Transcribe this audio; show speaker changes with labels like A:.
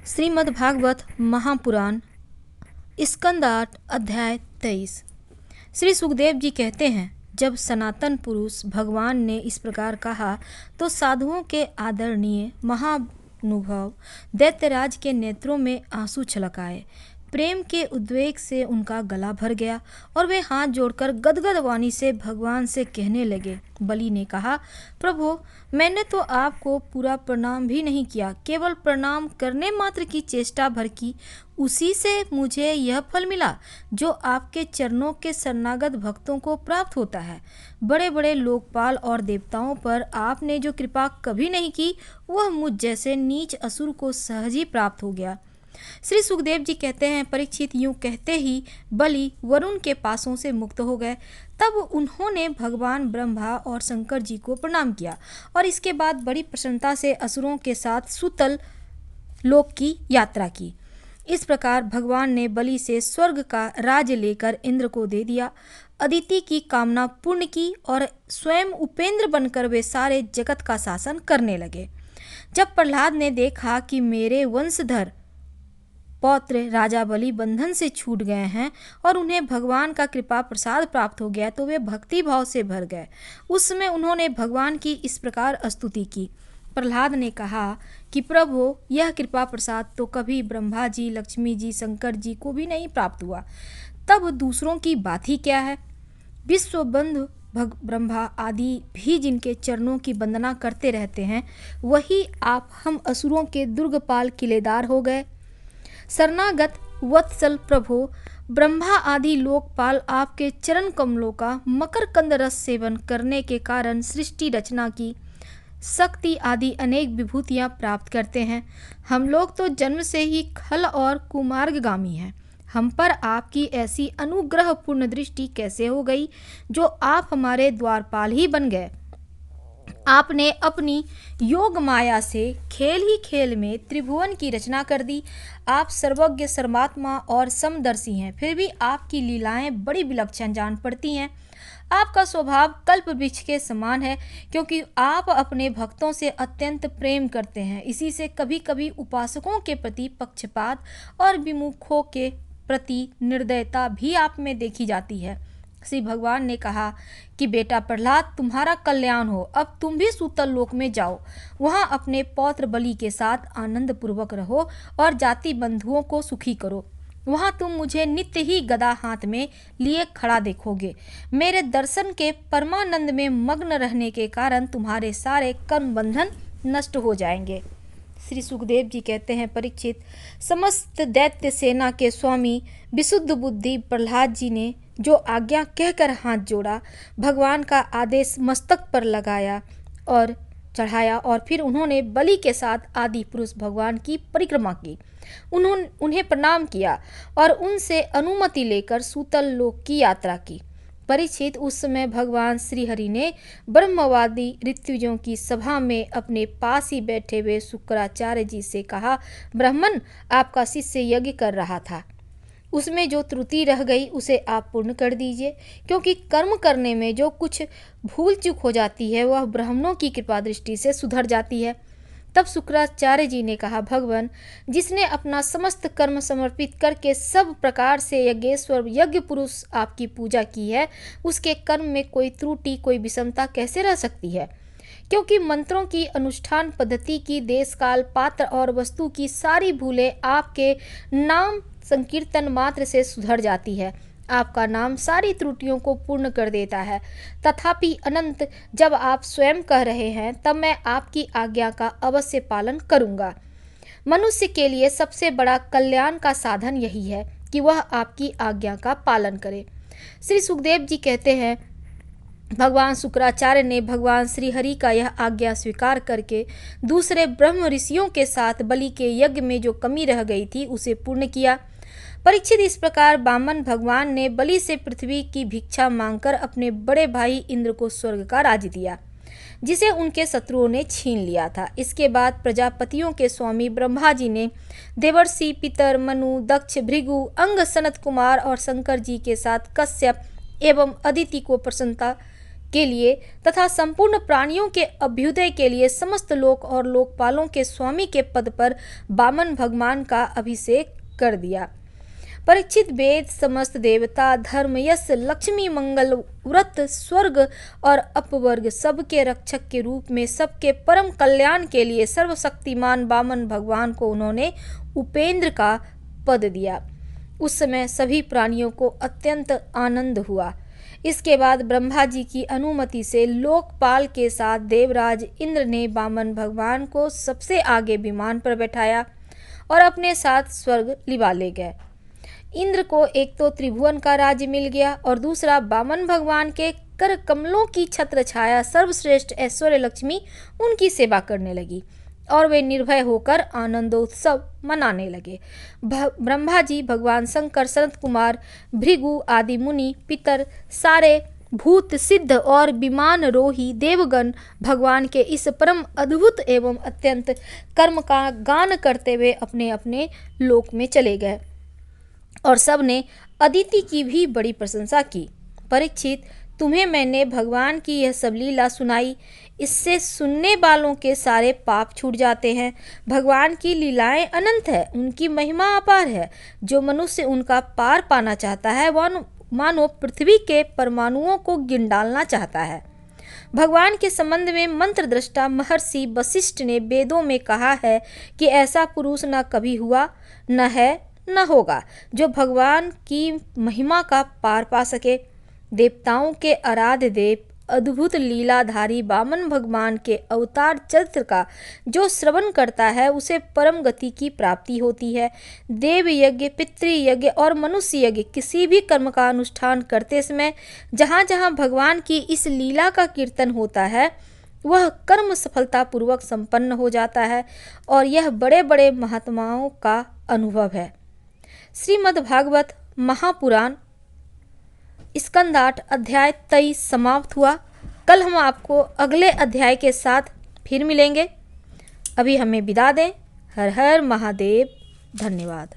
A: श्रीमद्भागवत महापुराण स्कंद 8 अध्याय 23। श्री सुखदेव जी कहते हैं, जब सनातन पुरुष भगवान ने इस प्रकार कहा तो साधुओं के आदरणीय महानुभव दैत्यराज के नेत्रों में आंसू छलक आए। प्रेम के उद्वेग से उनका गला भर गया और वे हाथ जोड़कर गदगद वाणी से भगवान से कहने लगे। बलि ने कहा, प्रभु, मैंने तो आपको पूरा प्रणाम भी नहीं किया, केवल प्रणाम करने मात्र की चेष्टा भर की, उसी से मुझे यह फल मिला जो आपके चरणों के शरणागत भक्तों को प्राप्त होता है। बड़े बड़े लोकपाल और देवताओं पर आपने जो कृपा कभी नहीं की, वह मुझ जैसे नीच असुर को सहज ही प्राप्त हो गया। श्री सुखदेव जी कहते हैं, परीक्षित यूं कहते ही बलि वरुण के पासों से मुक्त हो गए। तब उन्होंने भगवान ब्रह्मा और शंकर जी को प्रणाम किया और इसके बाद बड़ी प्रसन्नता से असुरों के साथ सुतल लोक की यात्रा की। इस प्रकार भगवान ने बलि से स्वर्ग का राज्य लेकर इंद्र को दे दिया, अदिति की कामना पूर्ण की और स्वयं उपेंद्र बनकर वे सारे जगत का शासन करने लगे। जब प्रहलाद ने देखा कि मेरे वंशधर पौत्र राजा बलि बंधन से छूट गए हैं और उन्हें भगवान का कृपा प्रसाद प्राप्त हो गया, तो वे भक्ति भाव से भर गए। उस समय उन्होंने भगवान की इस प्रकार स्तुति की। प्रहलाद ने कहा कि प्रभु, यह कृपा प्रसाद तो कभी ब्रह्मा जी, लक्ष्मी जी, शंकर जी को भी नहीं प्राप्त हुआ, तब दूसरों की बात ही क्या है। विश्वबंधु ब्रह्मा आदि भी जिनके चरणों की वंदना करते रहते हैं, वही आप हम असुरों के दुर्गपाल किलेदार हो गए। शरणागत वत्सल प्रभु, ब्रह्मा आदि लोकपाल आपके चरण कमलों का मकरकंद रस सेवन करने के कारण सृष्टि रचना की शक्ति आदि अनेक विभूतियां प्राप्त करते हैं। हम लोग तो जन्म से ही खल और कुमार्गगामी हैं। हम पर आपकी ऐसी अनुग्रह पूर्ण दृष्टि कैसे हो गई जो आप हमारे द्वारपाल ही बन गए। आपने अपनी योग माया से खेल ही खेल में त्रिभुवन की रचना कर दी। आप सर्वज्ञ, सर्वात्मा और समदर्शी हैं, फिर भी आपकी लीलाएं बड़ी विलक्षण जान पड़ती हैं। आपका स्वभाव कल्प वृक्ष के समान है, क्योंकि आप अपने भक्तों से अत्यंत प्रेम करते हैं। इसी से कभी कभी उपासकों के प्रति पक्षपात और विमुखों के प्रति निर्दयता भी आप में देखी जाती है। श्री भगवान ने कहा कि बेटा प्रहलाद, तुम्हारा कल्याण हो, अब तुम भी सूतल लोक में जाओ। वहां अपने पौत्र बलि के साथ आनंद पूर्वक रहो और जाति बंधुओं को सुखी करो। वहां तुम मुझे नित्य ही गदा हाथ में लिए खड़ा देखोगे। मेरे दर्शन के परमानंद में मग्न रहने के कारण तुम्हारे सारे कर्म बंधन नष्ट हो जाएंगे। श्री सुखदेव जी कहते हैं, परीक्षित, समस्त दैत्य सेना के स्वामी विशुद्ध बुद्धि प्रहलाद जी ने जो आज्ञा कहकर हाथ जोड़ा, भगवान का आदेश मस्तक पर लगाया और चढ़ाया और फिर उन्होंने बलि के साथ आदि पुरुष भगवान की परिक्रमा की। उन्हें प्रणाम किया और उनसे अनुमति लेकर सूतल लोक की यात्रा की। परीक्षित, उस समय भगवान श्रीहरि ने ब्रह्मवादी ऋत्विजों की सभा में अपने पास ही बैठे हुए शुक्राचार्य जी से कहा, ब्राह्मण, आपका शिष्य यज्ञ कर रहा था, उसमें जो त्रुटि रह गई उसे आप पूर्ण कर दीजिए, क्योंकि कर्म करने में जो कुछ भूल चूक हो जाती है वह ब्राह्मणों की कृपा दृष्टि से सुधर जाती है। तब शुक्राचार्य जी ने कहा, भगवान, जिसने अपना समस्त कर्म समर्पित करके सब प्रकार से यज्ञेश्वर यज्ञ पुरुष आपकी पूजा की है, उसके कर्म में कोई त्रुटि, कोई विषमता कैसे रह सकती है। क्योंकि मंत्रों की अनुष्ठान पद्धति की, देश काल, पात्र और वस्तु की सारी भूलें आपके नाम संकीर्तन मात्र से सुधर जाती है। आपका नाम सारी त्रुटियों को पूर्ण कर देता है। तथापि अनंत जब आप स्वयं कह रहे हैं, तब मैं आपकी आज्ञा का अवश्य पालन करूंगा। मनुष्य के लिए सबसे बड़ा कल्याण का साधन यही है कि वह आपकी आज्ञा का पालन करे। श्री सुखदेव जी कहते हैं, भगवान शुक्राचार्य ने भगवान श्रीहरि का यह आज्ञा स्वीकार करके दूसरे ब्रह्म ऋषियों के साथ बलि के यज्ञ में जो कमी रह गई थी उसे पूर्ण किया। परीक्षित, इस प्रकार वामन भगवान ने बलि से पृथ्वी की भिक्षा मांगकर अपने बड़े भाई इंद्र को स्वर्ग का राज्य दिया, जिसे उनके शत्रुओं ने छीन लिया था। इसके बाद प्रजापतियों के स्वामी ब्रह्मा जी ने देवर्षि, पितर, मनु, दक्ष, भृगु, अंग, सनत कुमार और शंकर जी के साथ कश्यप एवं अदिति को प्रसन्नता के लिए तथा संपूर्ण प्राणियों के अभ्युदय के लिए समस्त लोक और लोकपालों के स्वामी के पद पर वामन भगवान का अभिषेक कर दिया। परीक्षित वेद समस्त देवता धर्म यश लक्ष्मी मंगल व्रत स्वर्ग और अपवर्ग सबके रक्षक के रूप में सबके परम कल्याण के लिए सर्वशक्तिमान वामन भगवान को उन्होंने उपेंद्र का पद दिया। उस समय सभी प्राणियों को अत्यंत आनंद हुआ। इसके बाद ब्रह्मा जी की अनुमति से लोकपाल के साथ देवराज इंद्र ने वामन भगवान को सबसे आगे विमान पर बैठाया और अपने साथ स्वर्ग लिवा ले गए। इंद्र को एक तो त्रिभुवन का राज्य मिल गया और दूसरा वामन भगवान के कर कमलों की छत्र छाया सर्वश्रेष्ठ ऐश्वर्य लक्ष्मी उनकी सेवा करने लगी और वे निर्भय होकर आनंदोत्सव मनाने लगे। ब्रह्मा जी, भगवान शंकर, सनत कुमार, भृगु आदि मुनि, पितर, सारे भूत, सिद्ध और विमानरोही देवगण भगवान के इस परम अद्भुत एवं अत्यंत कर्म का गान करते हुए अपने अपने लोक में चले गए और सब ने अदिति की भी बड़ी प्रशंसा की। परीक्षित, तुम्हें मैंने भगवान की यह सब लीला सुनाई, इससे सुनने वालों के सारे पाप छूट जाते हैं। भगवान की लीलाएं अनंत है, उनकी महिमा अपार है। जो मनुष्य उनका पार पाना चाहता है वह मानो पृथ्वी के परमाणुओं को गिन डालना चाहता है। भगवान के संबंध में मंत्र दृष्टा महर्षि वशिष्ठ ने वेदों में कहा है कि ऐसा पुरुष न कभी हुआ, न है, न होगा जो भगवान की महिमा का पार पा सके। देवताओं के आराध्य देव अद्भुत लीलाधारी वामन भगवान के अवतार चरित्र का जो श्रवण करता है उसे परम गति की प्राप्ति होती है। देव यज्ञ, पितृयज्ञ और मनुष्य यज्ञ किसी भी कर्म का अनुष्ठान करते समय जहाँ जहाँ भगवान की इस लीला का कीर्तन होता है वह कर्म सफलतापूर्वक संपन्न हो जाता है और यह बड़े बड़े महात्माओं का अनुभव है। श्रीमद्भागवत महापुराण स्कंद 8 अध्याय 23 समाप्त हुआ। कल हम आपको अगले अध्याय के साथ फिर मिलेंगे। अभी हमें विदा दें। हर हर महादेव। धन्यवाद।